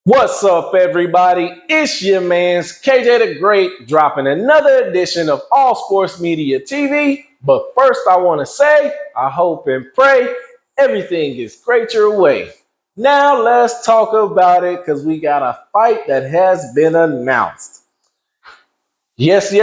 What's up, everybody? It's your man's KJ the Great dropping another edition of All Sports Media TV. But first, I want to say, I hope and pray everything is great your way. Now, let's talk about it because we got a fight that has been announced. Yes,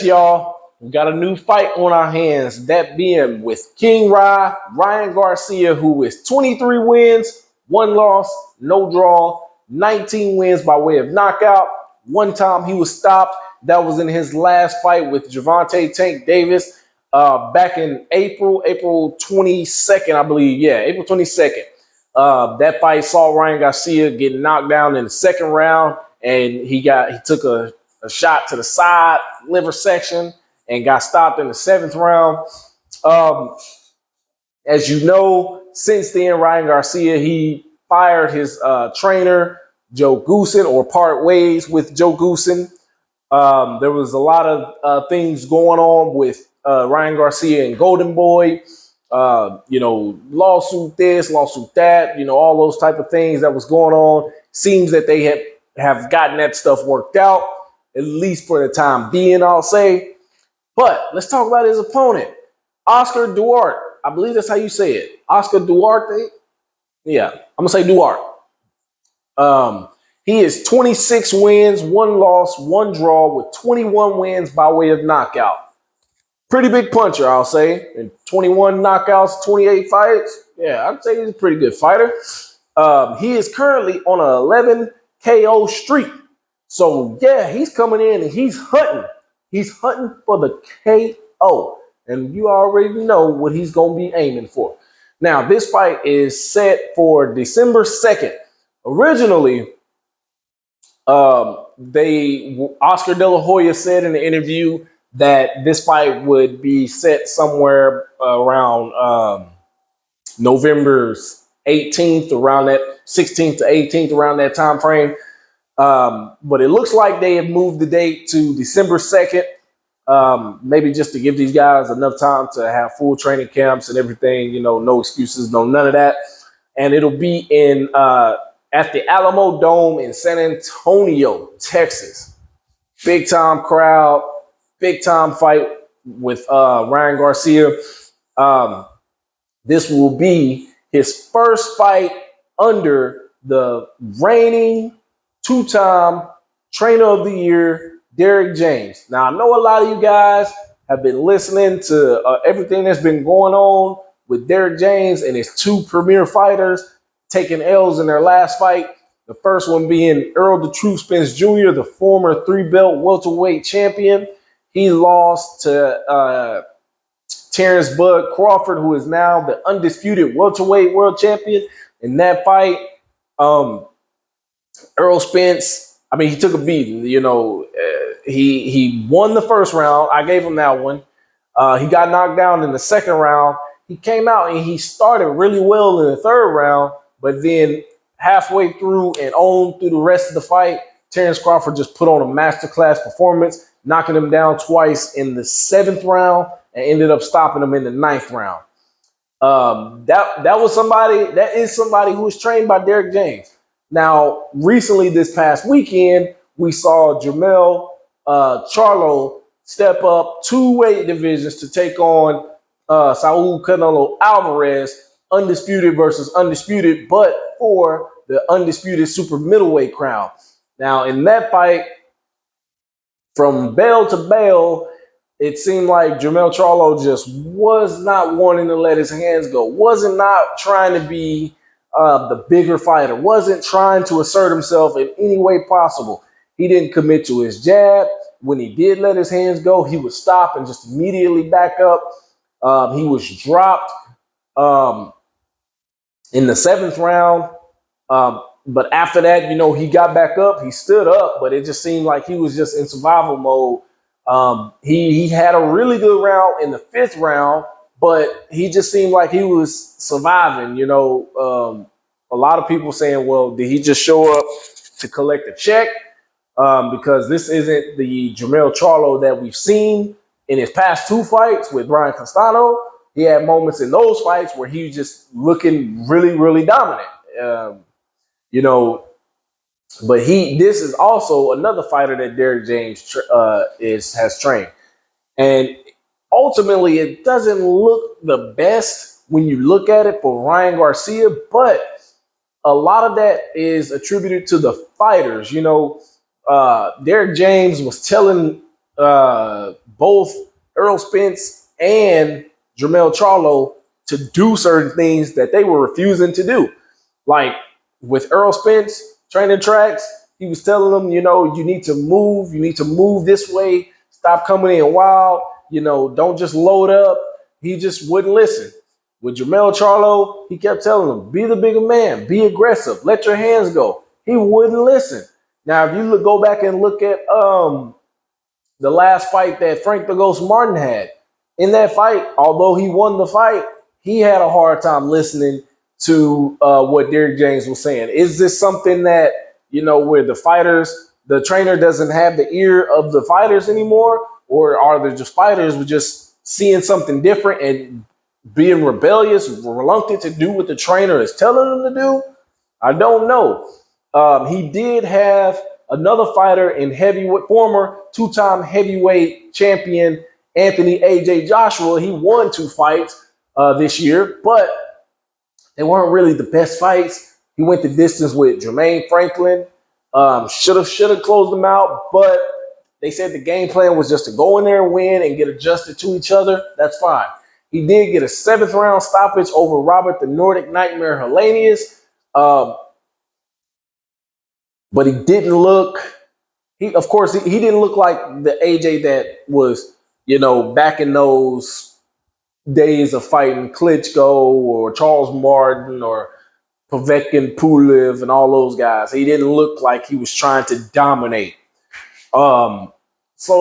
y'all. We got a new fight on our hands, that being with King Ryan Garcia, who is 23 wins, 1 loss, no draw, 19 wins by way of knockout. One time he was stopped. That was in his last fight with Gervonta Tank Davis back in April 22nd, I believe. Yeah, April 22nd. That fight saw Ryan Garcia get knocked down in the second round, and he took a shot to the side, liver section, and got stopped in the 7th round. Um, as you know, since then, Ryan Garcia, he fired his trainer, Joe Goosen, or part ways with Joe Goosen. There was a lot of things going on with Ryan Garcia and Golden Boy. Lawsuit this, lawsuit that, all those type of things that was going on. Seems that they have gotten that stuff worked out, at least for the time being, I'll say. But let's talk about his opponent, Oscar Duarte. I believe that's how you say it. Oscar Duarte. Yeah, I'm going to say Duarte. He is 26 wins, 1 loss, 1 draw with 21 wins by way of knockout. Pretty big puncher, I'll say. And 21 knockouts, 28 fights. Yeah, I'd say he's a pretty good fighter. He is currently on an 11 KO streak. So, yeah, he's coming in and he's hunting. He's hunting for the KO. And you already know what he's going to be aiming for. Now, this fight is set for December 2nd. Originally, Oscar De La Hoya said in the interview that this fight would be set somewhere around November 18th, around that 16th to 18th, around that time frame. But it looks like they have moved the date to December 2nd, maybe just to give these guys enough time to have full training camps and everything, no excuses, none of that. And it'll be at the Alamo Dome in San Antonio, Texas. Big time crowd, big time fight with Ryan Garcia. This will be his first fight under the reigning 2-time trainer of the year, Derrick James. Now, I know a lot of you guys have been listening to everything that's been going on with Derrick James and his 2 premier fighters taking L's in their last fight. The first one being Earl the Truth Spence Jr., the former 3-belt welterweight champion. He lost to Terrence Bud Crawford, who is now the undisputed welterweight world champion. In that fight, Earl Spence, he took a beating. He won the first round. I gave him that one. He got knocked down in the second round. He came out and he started really well in the third round, but then halfway through and on through the rest of the fight, Terrence Crawford just put on a masterclass performance, knocking him down twice in the 7th round and ended up stopping him in the 9th round. That is somebody who was trained by Derrick James. Now, recently this past weekend, we saw Jermell Charlo step up 2 weight divisions to take on Saul Canelo Alvarez, undisputed versus undisputed, but for the undisputed super middleweight crown. Now, in that fight, from bell to bell, it seemed like Jermell Charlo just was not wanting to let his hands go, wasn't not trying to be the bigger fighter, wasn't trying to assert himself in any way possible. He didn't commit to his jab. When he did let his hands go, he would stop and just immediately back up. He was dropped in the 7th round. But after that, he got back up. He stood up, but it just seemed like he was just in survival mode. He had a really good round in the 5th round, but he just seemed like he was surviving. A lot of people saying, well, did he just show up to collect a check? Because this isn't the Jermell Charlo that we've seen in his past 2 fights with Brian Castano. He had moments in those fights where he was just looking really, really dominant. But this is also another fighter that Derrick James has trained, and ultimately it doesn't look the best when you look at it for Ryan Garcia, but a lot of that is attributed to the fighters. Derrick James was telling both Errol Spence and Jermell Charlo to do certain things that they were refusing to do. Like with Errol Spence training tracks, he was telling them, you need to move this way, stop coming in wild, don't just load up. He just wouldn't listen. With Jermell Charlo, he kept telling him, be the bigger man, be aggressive, let your hands go. He wouldn't listen. Now, if you go back and look at the last fight that Frank the Ghost Martin had, in that fight, although he won the fight, he had a hard time listening to what Derrick James was saying. Is this something that, where the trainer doesn't have the ear of the fighters anymore? Or are there just fighters with just seeing something different and being rebellious, reluctant to do what the trainer is telling them to do? I don't know. He did have another fighter in heavyweight, former two-time heavyweight champion Anthony AJ Joshua. He won 2 fights this year, but they weren't really the best fights. He went the distance with Jermaine Franklin. Should have closed them out, but they said the game plan was just to go in there and win and get adjusted to each other. That's fine. He did get a 7th round stoppage over Robert the Nordic Nightmare Hellenius. But he didn't look, he didn't look like the AJ that was, back in those days of fighting Klitschko or Charles Martin or Povetkin Pulev and all those guys. He didn't look like he was trying to dominate. So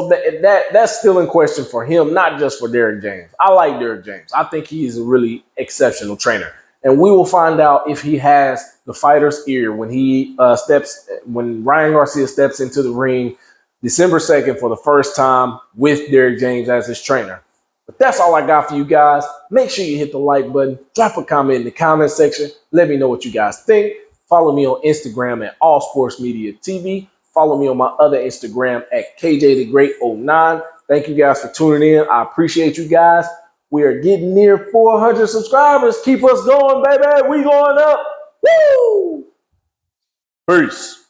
that's still in question for him, not just for Derrick James. I like Derrick James. I think he is a really exceptional trainer. And we will find out if he has the fighter's ear when when Ryan Garcia steps into the ring December 2nd for the first time with Derrick James as his trainer. But that's all I got for you guys. Make sure you hit the like button, drop a comment in the comment section. Let me know what you guys think. Follow me on Instagram at All Sports Media TV. Follow me on my other Instagram at KJTheGreat09. Thank you guys for tuning in. I appreciate you guys. We are getting near 400 subscribers. Keep us going, baby. We going up. Woo! Peace.